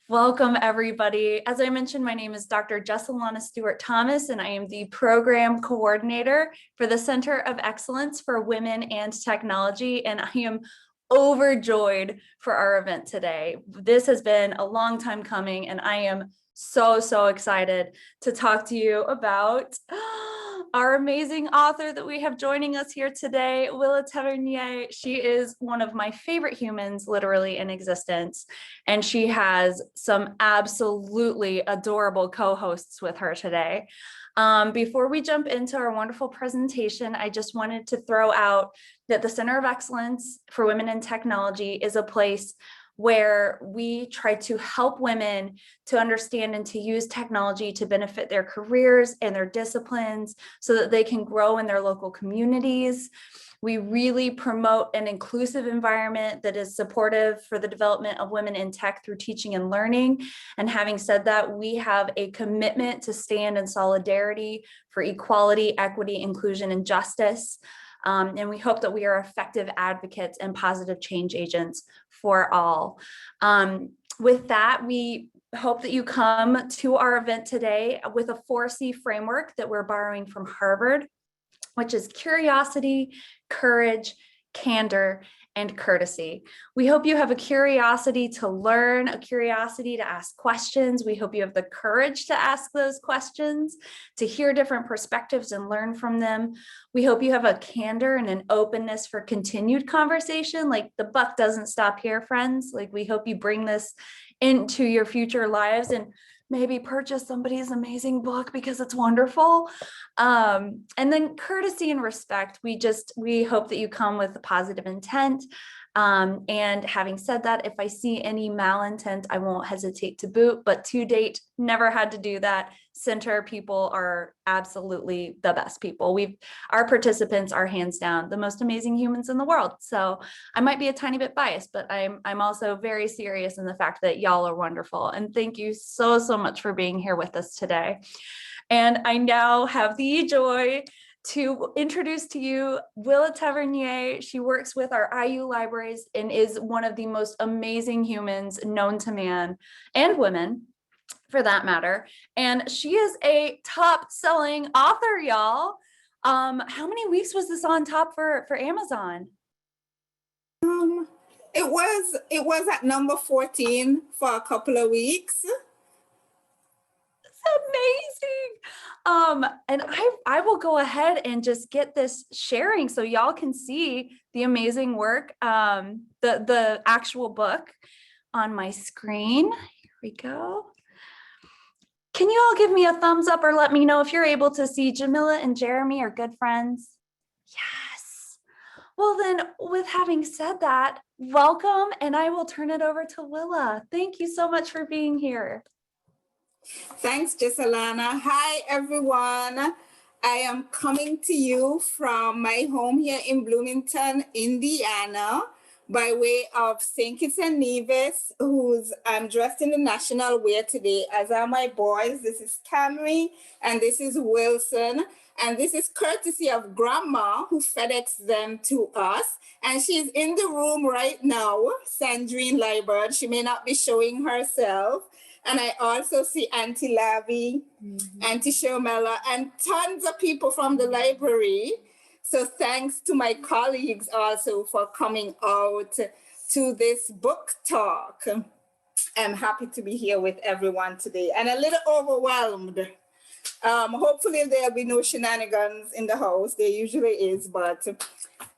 Welcome, everybody. As I mentioned, my name is Dr. Jessalana Stewart-Thomas, and I am the Program Coordinator for the Center of Excellence for Women and Technology, and I am overjoyed for our event today. This has been a long time coming, and I am so excited to talk to you about our amazing author that we have joining us here today, Willa Tavernier. She is one of my favorite humans literally in existence, and she has some absolutely adorable co-hosts with her today. Before we jump into our wonderful presentation, I just wanted to throw out that the Center of Excellence for Women in Technology is a place where we try to help women to understand and to use technology to benefit their careers and their disciplines so that they can grow in their local communities. We really promote an inclusive environment that is supportive for the development of women in tech through teaching and learning. And having said that, we have a commitment to stand in solidarity for equality, equity, inclusion, and justice. And we hope that we are effective advocates and positive change agents for all. With that, we hope that you come to our event today with a 4C framework that we're borrowing from Harvard, which is curiosity, courage, candor, and courtesy. We hope you have a curiosity to learn, a curiosity to ask questions. We hope you have the courage to ask those questions, to hear different perspectives and learn from them. We hope you have a candor and an openness for continued conversation. Like, the buck doesn't stop here, friends. Like, we hope you bring this into your future lives and maybe purchase somebody's amazing book because it's wonderful. And then courtesy and respect. We hope that you come with a positive intent. And having said that, if I see any malintent, I won't hesitate to boot, but to date, never had to do that. Center people are absolutely the best people. Our participants are hands down the most amazing humans in the world. So I might be a tiny bit biased, but I'm also very serious in the fact that y'all are wonderful. And thank you so much for being here with us today. And I now have the joy to introduce to you Willa Tavernier. She works with our IU libraries and is one of the most amazing humans known to man and women, for that matter. And she is a top-selling author, y'all. How many weeks was this on top for Amazon? It was at number 14 for a couple of weeks. Amazing. And I will go ahead and just get this sharing so y'all can see the amazing work, the actual book on my screen. Here we go. Can you all give me a thumbs up or let me know if you're able to see? Jamila and Jeremy are good friends. Yes. Well then, with having said that, welcome, and I will turn it over to Willa. Thank you so much for being here. Thanks, Jessalana. Hi, everyone. I am coming to you from my home here in Bloomington, Indiana, by way of St. Kitts and Nevis, I'm dressed in the national wear today, as are my boys. This is Camry, and this is Wilson. And this is courtesy of Grandma, who FedExed them to us. And she's in the room right now, Sandrine Liebert. She may not be showing herself. And I also see Auntie Lavi, Auntie Shermella, and tons of people from the library. So thanks to my colleagues also for coming out to this book talk. I'm happy to be here with everyone today and a little overwhelmed. Hopefully there'll be no shenanigans in the house. There usually is, but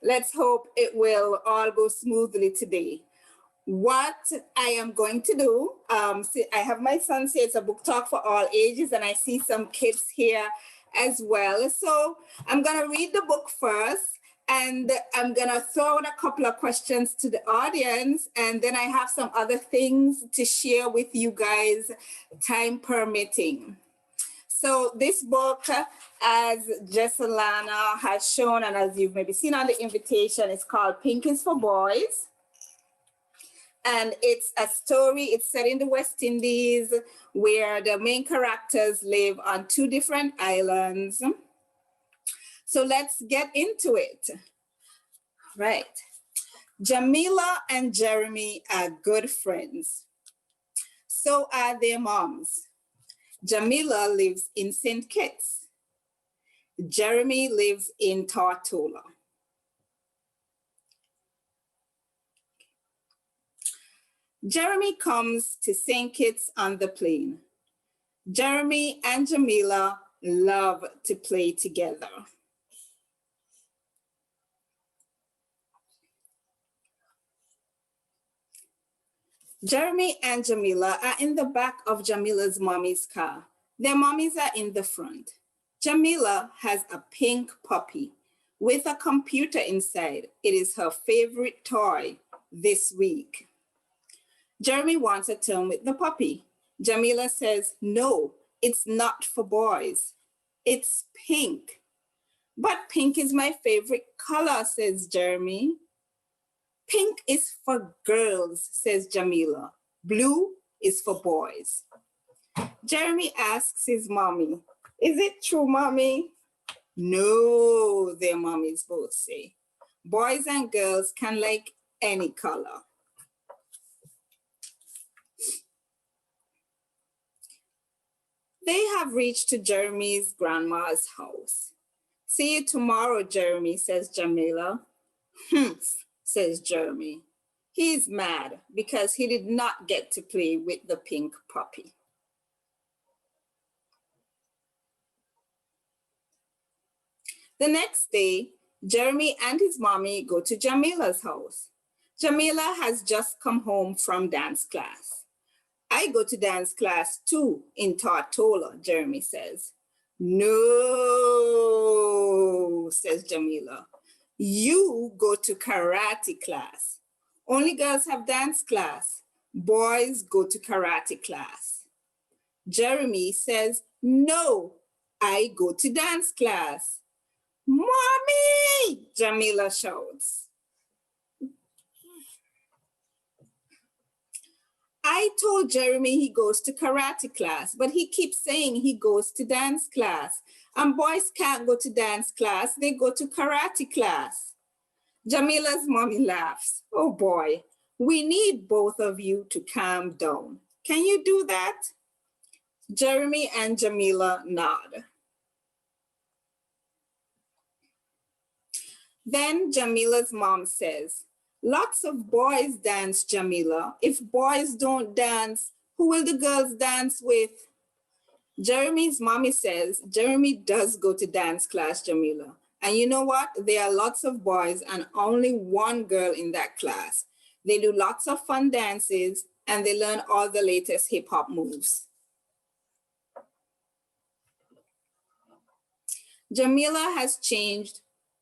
let's hope it will all go smoothly today. What I am going to do, I have my son say it's a book talk for all ages, and I see some kids here as well. So I'm going to read the book first, and I'm going to throw out a couple of questions to the audience, and then I have some other things to share with you guys, time permitting. So this book, as Jessalana has shown, and as you've maybe seen on the invitation, is called Pinkies for Boys. And it's a story, it's set in the West Indies, where the main characters live on 2 different islands. So let's get into it. Right. Jamila and Jeremy are good friends. So are their moms. Jamila lives in St. Kitts. Jeremy lives in Tortola. Jeremy comes to St. Kitts on the plane. Jeremy and Jamila love to play together. Jeremy and Jamila are in the back of Jamila's mommy's car. Their mommies are in the front. Jamila has a pink puppy with a computer inside. It is her favorite toy this week. Jeremy wants a turn with the puppy. Jamila says, no, it's not for boys. It's pink. But pink is my favorite color, says Jeremy. Pink is for girls, says Jamila. Blue is for boys. Jeremy asks his mommy, is it true, mommy? No, their mommies both say. Boys and girls can like any color. They have reached to Jeremy's grandma's house. See you tomorrow, Jeremy, says Jamila. Humph, says Jeremy. He's mad because he did not get to play with the pink puppy. The next day, Jeremy and his mommy go to Jamila's house. Jamila has just come home from dance class. I go to dance class too in Tortola, Jeremy says. No, says Jamila. You go to karate class. Only girls have dance class. Boys go to karate class. Jeremy says, no, I go to dance class. Mommy, Jamila shouts. I told Jeremy he goes to karate class, but he keeps saying he goes to dance class. And boys can't go to dance class, they go to karate class. Jamila's mommy laughs. Oh boy, we need both of you to calm down. Can you do that? Jeremy and Jamila nod. Then Jamila's mom says, lots of boys dance, Jamila. If boys don't dance, who will the girls dance with? Jeremy's mommy says, Jeremy does go to dance class, Jamila. And you know what? There are lots of boys and only one girl in that class. They do lots of fun dances and they learn all the latest hip hop moves. Jamila has changed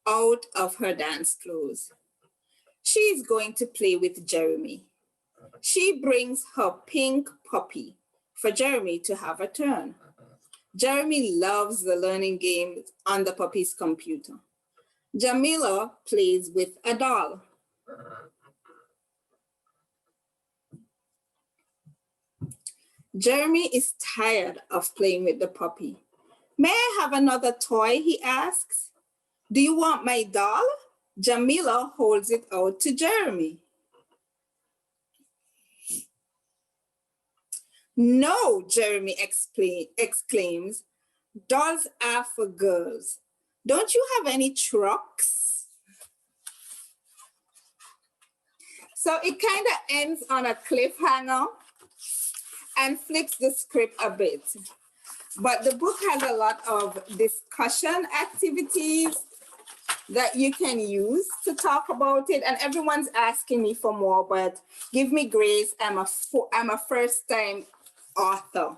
out of her dance clothes. She is going to play with Jeremy. She brings her pink puppy for Jeremy to have a turn. Jeremy loves the learning games on the puppy's computer. Jamila plays with a doll. Jeremy is tired of playing with the puppy. May I have another toy, he asks. Do you want my doll? Jamila holds it out to Jeremy. No, Jeremy exclaims, dolls are for girls. Don't you have any trucks? So it kind of ends on a cliffhanger and flips the script a bit. But the book has a lot of discussion activities that you can use to talk about it. And everyone's asking me for more, but give me grace. I'm a first-time author.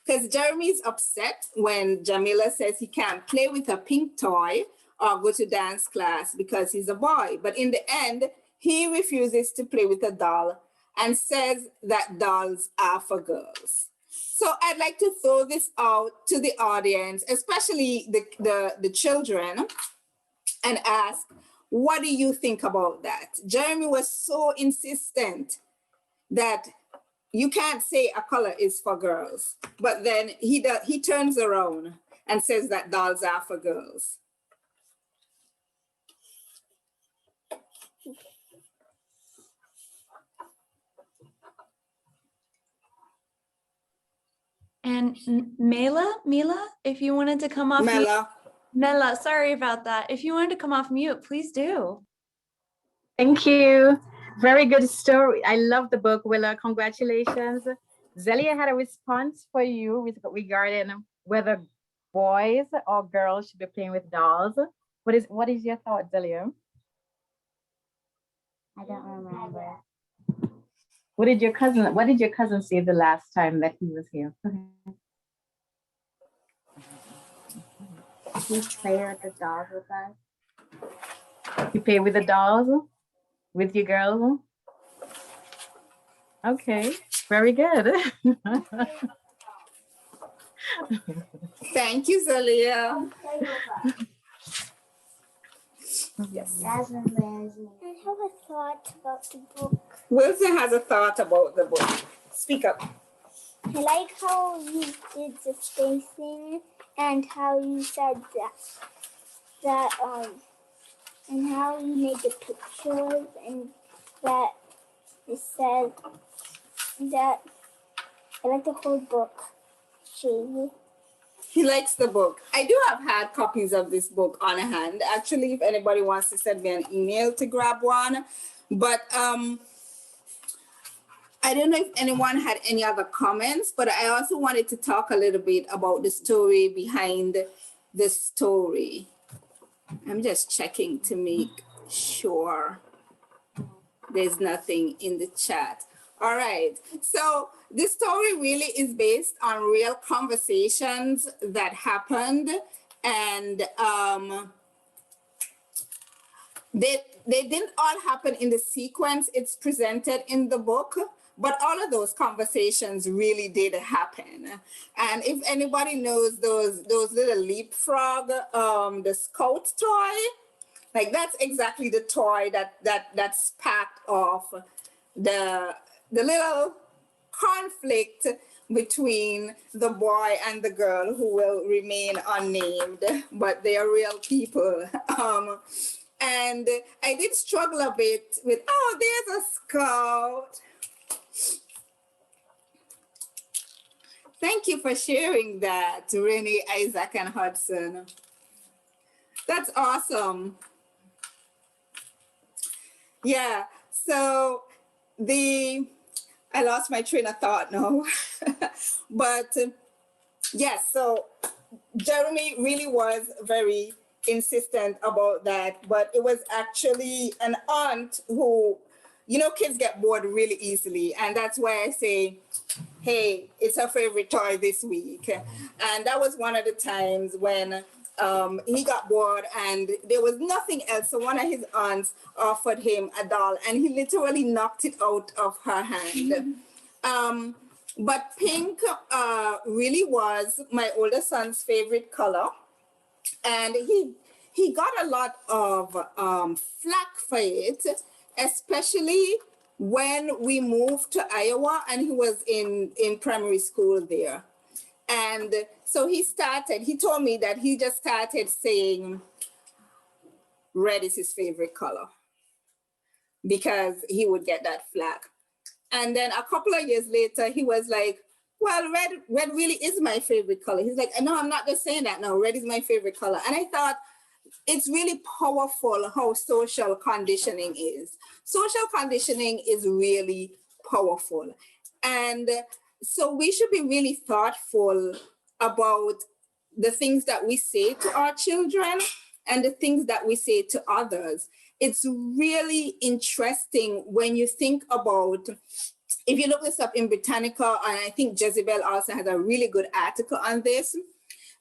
Because Jeremy's upset when Jamila says he can't play with a pink toy or go to dance class because he's a boy. But in the end, he refuses to play with a doll and says that dolls are for girls. So I'd like to throw this out to the audience, especially the children, and ask, what do you think about that? Jeremy was so insistent that you can't say a color is for girls, but then he turns around and says that dolls are for girls. And Mela, if you wanted to come off mute. Mela. Mela, sorry about that. If you wanted to come off mute, please do. Thank you. Very good story. I love the book, Willa. Congratulations. Zelia had a response for you regarding whether boys or girls should be playing with dolls. What is your thought, Zelia? I don't remember. What did your cousin say the last time that he was here? You play with the dolls with us? You play with the dolls with your girls? Okay, very good. Thank you, Zelia. Yes. I have a thought about the book. Wilson has a thought about the book. Speak up. I like how you did the spacing and how you said that and how you made the pictures and that it said that I like the whole book. Shady. He likes the book. I do have had copies of this book on hand. Actually, if anybody wants to send me an email to grab one. But I don't know if anyone had any other comments, but I also wanted to talk a little bit about the story behind the story. I'm just checking to make sure there's nothing in the chat. All right, so this story really is based on real conversations that happened, and they didn't all happen in the sequence it's presented in the book, but all of those conversations really did happen. And if anybody knows those little leapfrog, the Scout toy, like that's exactly the toy that's packed off the little conflict between the boy and the girl who will remain unnamed, but they are real people. And I did struggle a bit with, oh, there's a scout. Thank you for sharing that, Renee, Isaac, and Hudson. That's awesome. Yeah, so I lost my train of thought now. But yes, so Jeremy really was very insistent about that, but it was actually an aunt who, you know, kids get bored really easily. And that's why I say, hey, it's her favorite toy this week. And that was one of the times when he got bored and there was nothing else. So one of his aunts offered him a doll and he literally knocked it out of her hand. But pink really was my older son's favorite color. And he got a lot of flack for it, especially when we moved to Iowa and he was in primary school there. And so he told me that he just started saying red is his favorite color because he would get that flack. And then a couple of years later, he was like, well, red really is my favorite color. He's like, no, I'm not just saying that. No, red is my favorite color. And I thought it's really powerful how social conditioning is. Social conditioning is really powerful. And so we should be really thoughtful about the things that we say to our children and the things that we say to others. It's really interesting when you think about, if you look this up in Britannica, and I think Jezebel also has a really good article on this,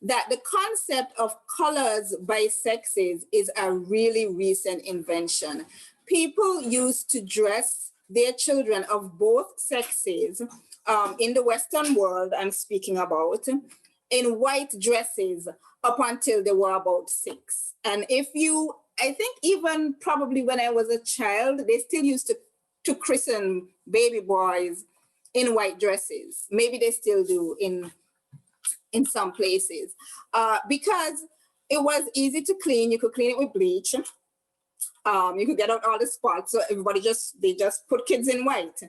that the concept of colors by sexes is a really recent invention. People used to dress their children of both sexes in the Western world, I'm speaking about, in white dresses up until they were about 6. And I think even probably when I was a child, they still used to christen baby boys in white dresses. Maybe they still do in some places, because it was easy to clean. You could clean it with bleach. You could get out all the spots. So everybody they just put kids in white.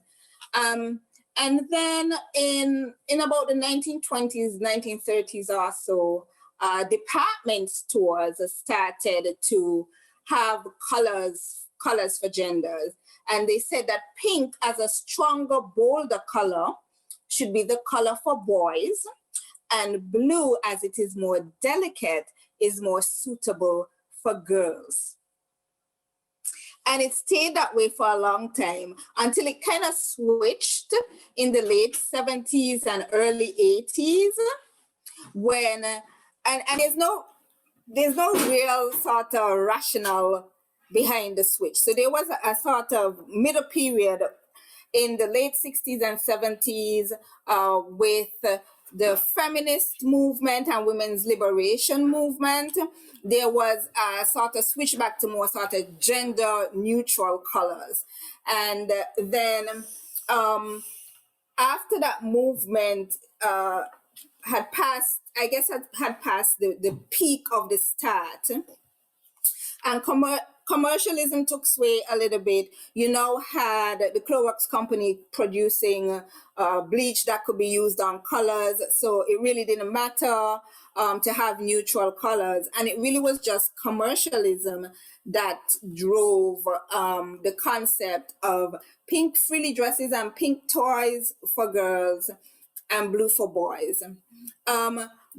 And And then in about the 1920s, 1930s or so, department stores started to have colors for genders. And they said that pink as a stronger, bolder color should be the color for boys, and blue, as it is more delicate, is more suitable for girls. And it stayed that way for a long time until it kind of switched in the late 70s and early 80s when, and there's no real sort of rationale behind the switch. So there was a sort of middle period in the late 60s and 70s with the feminist movement and women's liberation movement. There was a sort of switch back to more sort of gender neutral colors. And then after that movement had passed, I guess had passed the peak of the start, and commercialism took sway a little bit. You now had the Clorox company producing bleach that could be used on colors. So it really didn't matter to have neutral colors. And it really was just commercialism that drove the concept of pink frilly dresses and pink toys for girls and blue for boys.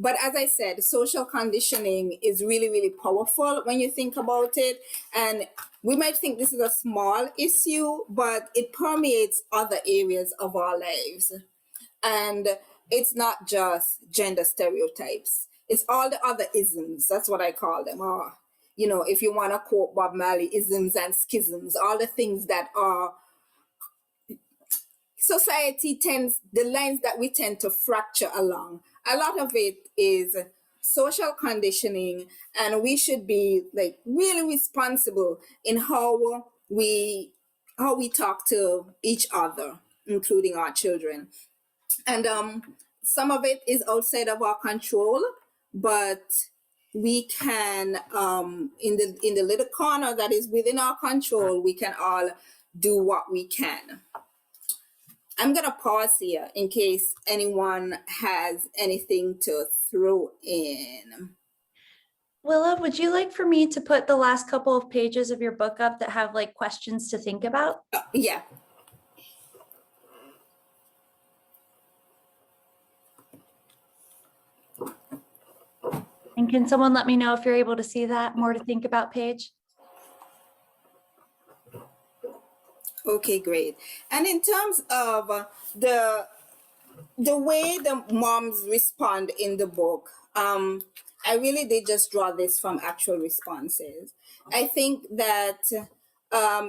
But as I said, social conditioning is really, really powerful when you think about it. And we might think this is a small issue, but it permeates other areas of our lives. And it's not just gender stereotypes. It's all the other isms. That's what I call them. Or, you know, if you want to quote Bob Marley, isms and schisms, all the things that are society tends, the lines that we tend to fracture along. A lot of it is social conditioning, and we should be like really responsible in how we talk to each other, including our children. And some of it is outside of our control, but we can in the little corner that is within our control, we can all do what we can. I'm going to pause here in case anyone has anything to throw in. Willa, would you like for me to put the last couple of pages of your book up that have like questions to think about? Yeah. And can someone let me know if you're able to see that more to think about page? Okay, great. And in terms of the way the moms respond in the book, I really did just draw this from actual responses. I think that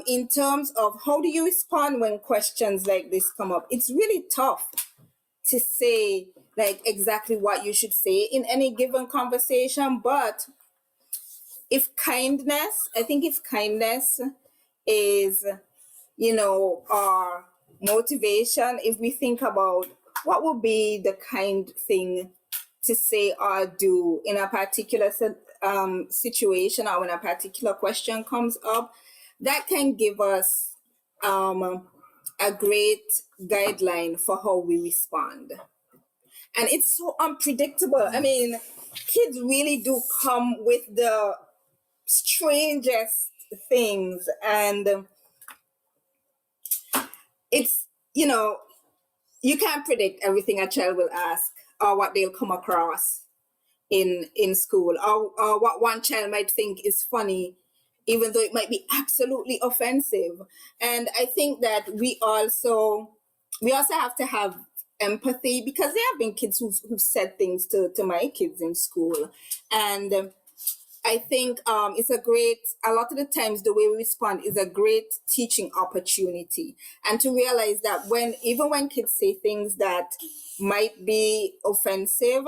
in terms of how do you respond when questions like this come up, it's really tough to say like exactly what you should say in any given conversation. But if kindness is, you know, our motivation, if we think about what would be the kind thing to say or do in a particular situation, or when a particular question comes up, that can give us a great guideline for how we respond. And it's so unpredictable. I mean, kids really do come with the strangest things, and it's, you know, you can't predict everything a child will ask or what they'll come across in school, or what one child might think is funny, even though it might be absolutely offensive. And I think that we also have to have empathy, because there have been kids who've said things to my kids in school. And I think it's a lot of the times the way we respond is a great teaching opportunity. And to realize that even when kids say things that might be offensive,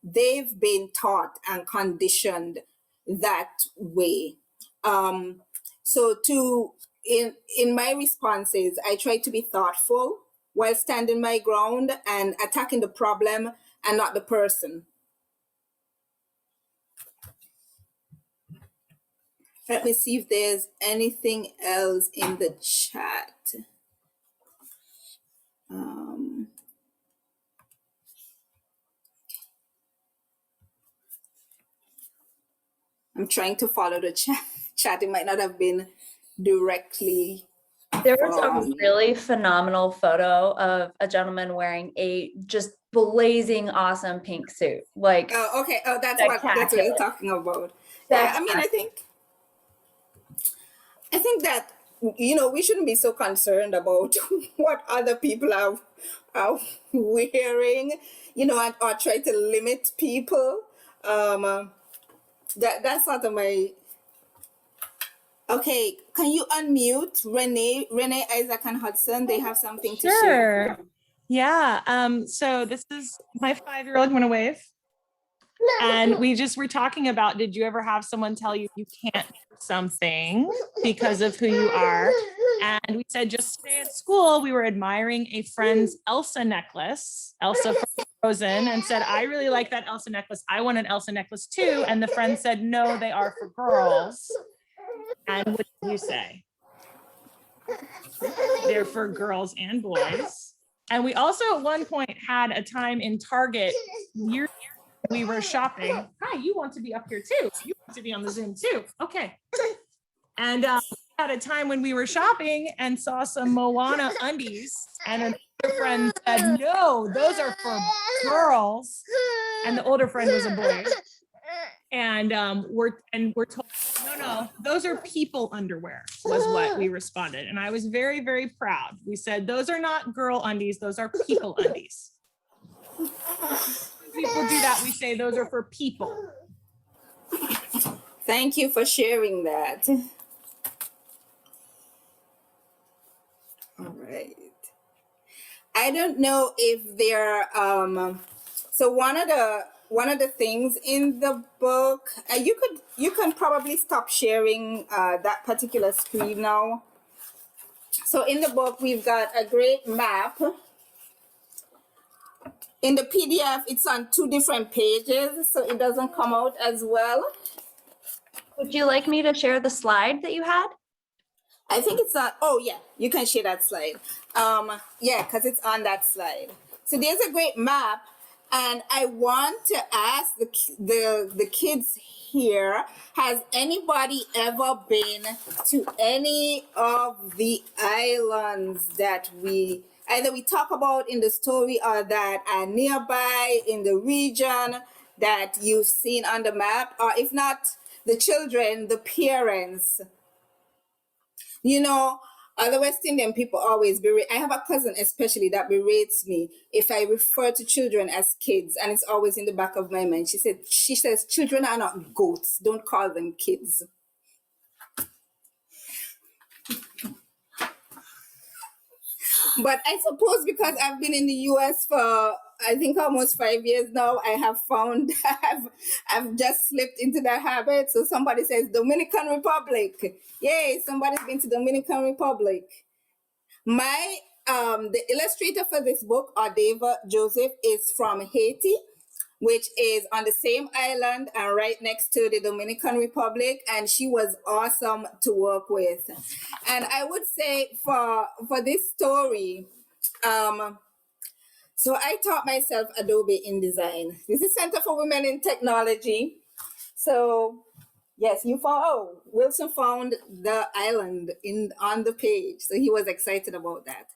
they've been taught and conditioned that way. So in my responses, I try to be thoughtful while standing my ground and attacking the problem and not the person. Let me see if there's anything else in the chat. Um, I'm trying to follow the chat. It might not have been directly. There was a really phenomenal photo of a gentleman wearing a just blazing awesome pink suit. Like, Oh, okay. Oh, that's what you're talking about. Yeah, I mean, I think that, you know, we shouldn't be so concerned about what other people are wearing, you know, or try to limit people. That's sort of my. Okay, can you unmute Renee, Isaac, and Hudson? They have something to share. Sure. Yeah. So this is my 5-year-old. You want to wave? And we just were talking about, did you ever have someone tell you you can't do something because of who you are? And we said just today at school, we were admiring a friend's Elsa necklace, Elsa from Frozen, and said, I really like that Elsa necklace. I want an Elsa necklace too. And the friend said, no, they are for girls. And what did you say? They're for girls and boys. And we also at one point had a time in Target, we were shopping. Hi, you want to be up here too. You want to be on the Zoom too. Okay. And at a time when we were shopping and saw some Moana undies, and another friend said, no, those are for girls. And the older friend was a boy. And we're told, no, those are people underwear, was what we responded. And I was very, very proud. We said, those are not girl undies, those are people undies. When people do that, we say those are for people. Thank you for sharing that. All right. I don't know if there so one of the things in the book, you can probably stop sharing that particular screen now. So in the book, we've got a great map. In the PDF, it's on 2 different pages, so it doesn't come out as well. would you like me to share the slide that you had? I think it's on, oh yeah, you can share that slide. Yeah, because it's on that slide. So there's a great map, and I want to ask the kids here, has anybody ever been to any of the islands that either we talk about in the story or that are nearby in the region that you've seen on the map? Or if not the children, the parents? You know, the West Indian people always I have a cousin especially that berates me if I refer to children as kids, and it's always in the back of my mind. She says, children are not goats. Don't call them kids. But I suppose because I've been in the US for, I think, almost 5 years now, I have found I've just slipped into that habit. So somebody says Dominican Republic. Yay, somebody's been to Dominican Republic. My the illustrator for this book, Ardeva Joseph, is from Haiti, which is on the same island and right next to the Dominican Republic, and she was awesome to work with. And I would say for this story, so I taught myself Adobe InDesign. This is Center for Women in Technology. So yes, Wilson found the island on the page, so he was excited about that.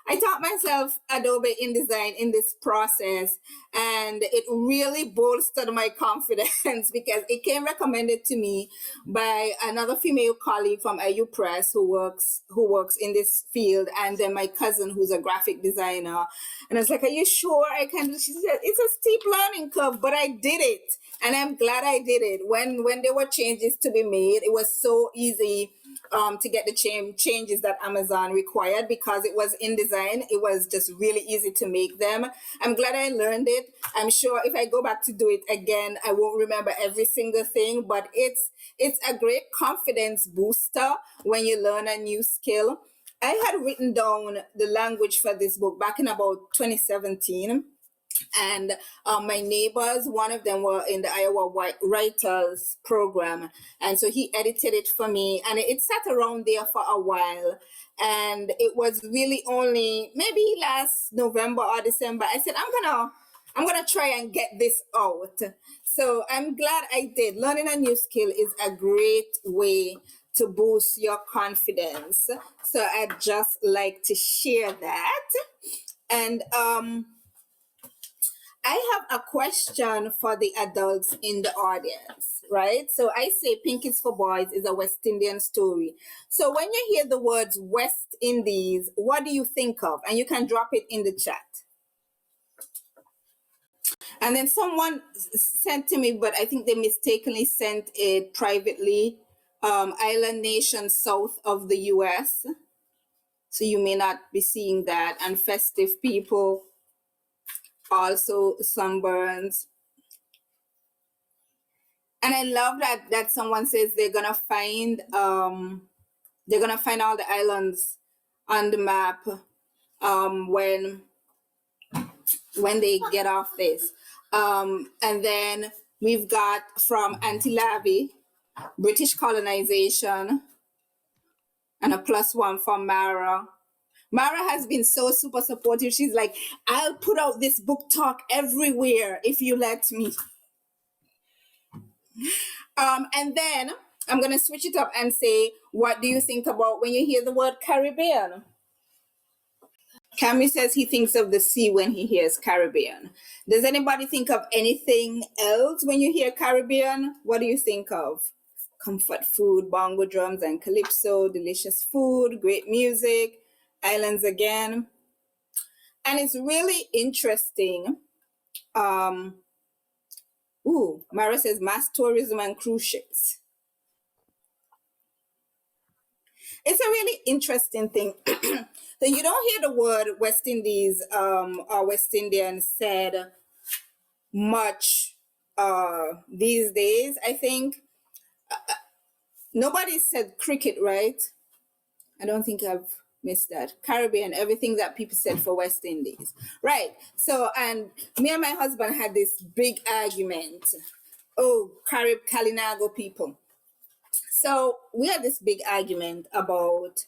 I taught myself Adobe InDesign in this process, and it really bolstered my confidence because it came recommended to me by another female colleague from IU Press who works in this field, and then my cousin who's a graphic designer. And I was like, are you sure I can do? She said, it's a steep learning curve, but I did it. And I'm glad I did it. When there were changes to be made, it was so easy to get the changes that Amazon required because it was InDesign. It was just really easy to make them. I'm glad I learned it. I'm sure if I go back to do it again, I won't remember every single thing, but it's a great confidence booster when you learn a new skill. I had written down the language for this book back in about 2017. And my neighbors, one of them were in the Iowa Writers Program. And so he edited it for me, and it sat around there for a while. And it was really only maybe last November or December, I said, I'm gonna try and get this out. So I'm glad I did. Learning a new skill is a great way to boost your confidence. So I'd just like to share that. And I have a question for the adults in the audience, right? So I say Pinkies for Boys is a West Indian story. So when you hear the words West Indies, what do you think of? And you can drop it in the chat. And then someone sent to me, but I think they mistakenly sent it privately, island nation south of the US. So you may not be seeing that. And festive people, also sunburns. And I love that someone says they're gonna find all the islands on the map when they get off this. And then we've got from Antilavi, British colonization, and a +1 from Mara. Mara has been so super supportive. She's like, I'll put out this book talk everywhere if you let me. And then I'm going to switch it up and say, what do you think about when you hear the word Caribbean? Cammy says he thinks of the sea when he hears Caribbean. Does anybody think of anything else when you hear Caribbean? What do you think of? Comfort food, bongo drums and calypso, delicious food, great music, islands again. And it's really interesting. Mara says mass tourism and cruise ships. It's a really interesting thing. So you don't hear the word West Indies or West Indian said much these days, I think. Nobody said cricket, right? I don't think I've missed that. Caribbean, everything that people said for West Indies. Right. So, and me and my husband had this big argument. Oh, Kalinago people. So we had this big argument about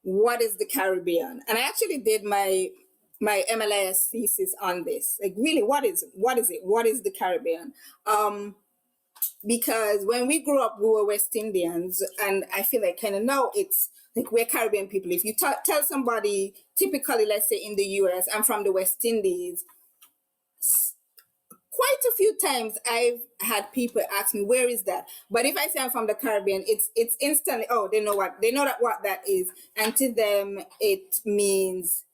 what is the Caribbean, and I actually did my MLIS thesis on this. Like, really, what is it? What is the Caribbean? Because when we grew up, we were West Indians, and I feel like kind of now it's like we're Caribbean people. If you tell somebody, typically, let's say in the US, I'm from the West Indies, quite a few times I've had people ask me, where is that? But if I say I'm from the Caribbean, it's instantly, oh, they know what that is. And to them, it means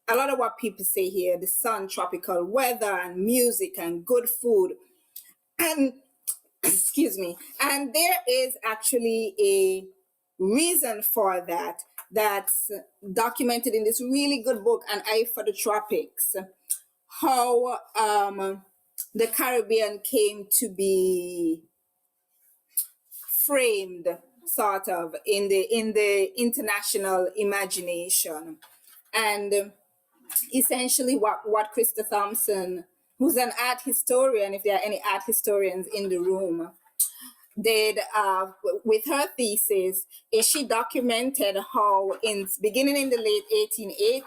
a lot of what people say here, the sun, tropical weather, and music, and good food. And excuse me. And there is actually a reason for that that's documented in this really good book, An Eye for the Tropics, how the Caribbean came to be framed sort of in the international imagination. And essentially what Krista Thompson, who's an art historian, if there are any art historians in the room, did with her thesis is she documented how beginning in the late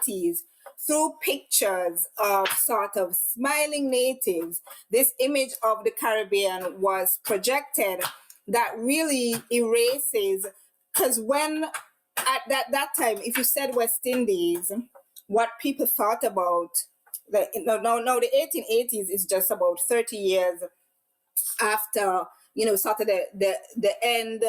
1880s, through pictures of sort of smiling natives, this image of the Caribbean was projected that really erases, because when at that time, if you said West Indies, what people thought about, the 1880s is just about 30 years after, sort of the end.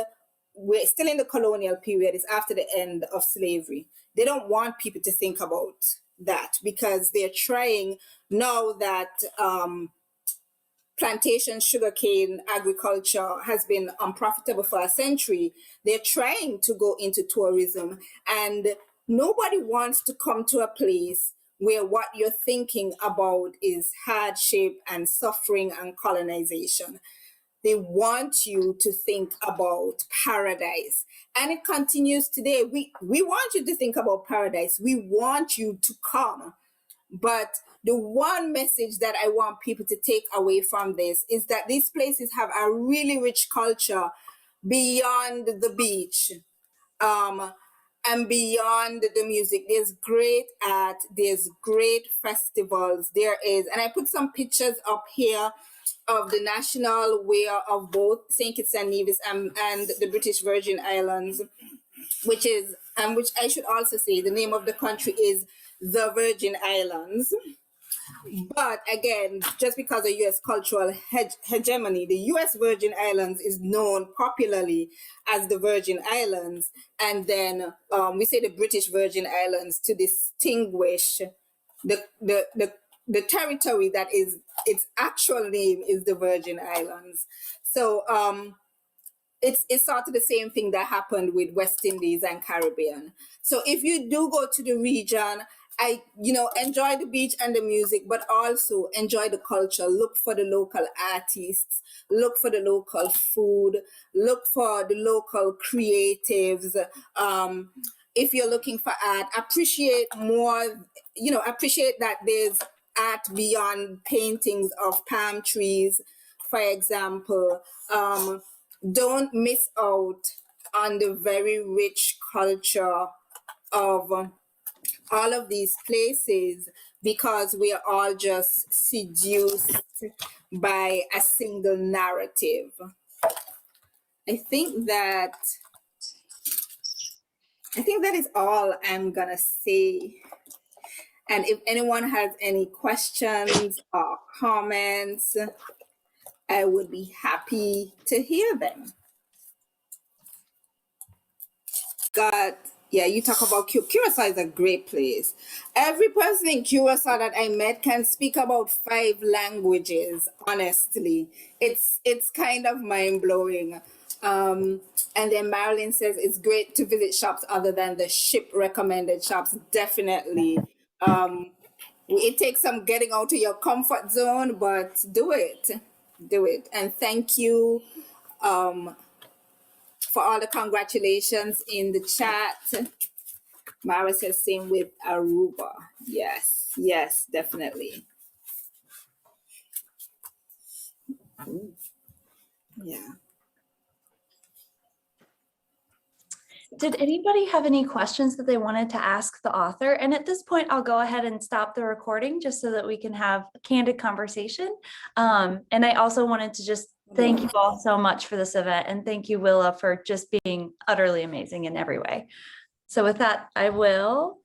We're still in the colonial period. It's after the end of slavery. They don't want people to think about that because they're trying now that plantation sugarcane agriculture has been unprofitable for a century. They're trying to go into tourism, and nobody wants to come to a place where what you're thinking about is hardship and suffering and colonization. They want you to think about paradise. And it continues today. We want you to think about paradise. We want you to come But the one message that I want people to take away from this is that these places have a really rich culture beyond the beach. And beyond the music, there's great art, there's great festivals, there is, and I put some pictures up here of the national wear of both St. Kitts and Nevis and the British Virgin Islands, which is, and which I should also say, the name of the country is the Virgin Islands. But again, just because of U.S. cultural hegemony, the U.S. Virgin Islands is known popularly as the Virgin Islands. And then we say the British Virgin Islands to distinguish the territory that is, its actual name is the Virgin Islands. So it's sort of the same thing that happened with West Indies and Caribbean. So if you do go to the region, enjoy the beach and the music, but also enjoy the culture. Look for the local artists, look for the local food, look for the local creatives. If you're looking for art, appreciate that there's art beyond paintings of palm trees, for example. Don't miss out on the very rich culture of all of these places because we are all just seduced by a single narrative. I think that is all I'm gonna say. And if anyone has any questions or comments, I would be happy to hear them. Yeah, you talk about Curacao is a great place. Every person in Curacao that I met can speak about 5 languages, honestly. It's kind of mind-blowing. And then Marilyn says it's great to visit shops other than the ship recommended shops. Definitely. It takes some getting out of your comfort zone, but do it. And thank you for all the congratulations in the chat. Mara says same with Aruba. Yes, definitely. Yeah. Did anybody have any questions that they wanted to ask the author? And at this point, I'll go ahead and stop the recording just so that we can have a candid conversation. And I also wanted to just thank you all so much for this event. And thank you, Willa, for just being utterly amazing in every way. So with that, I will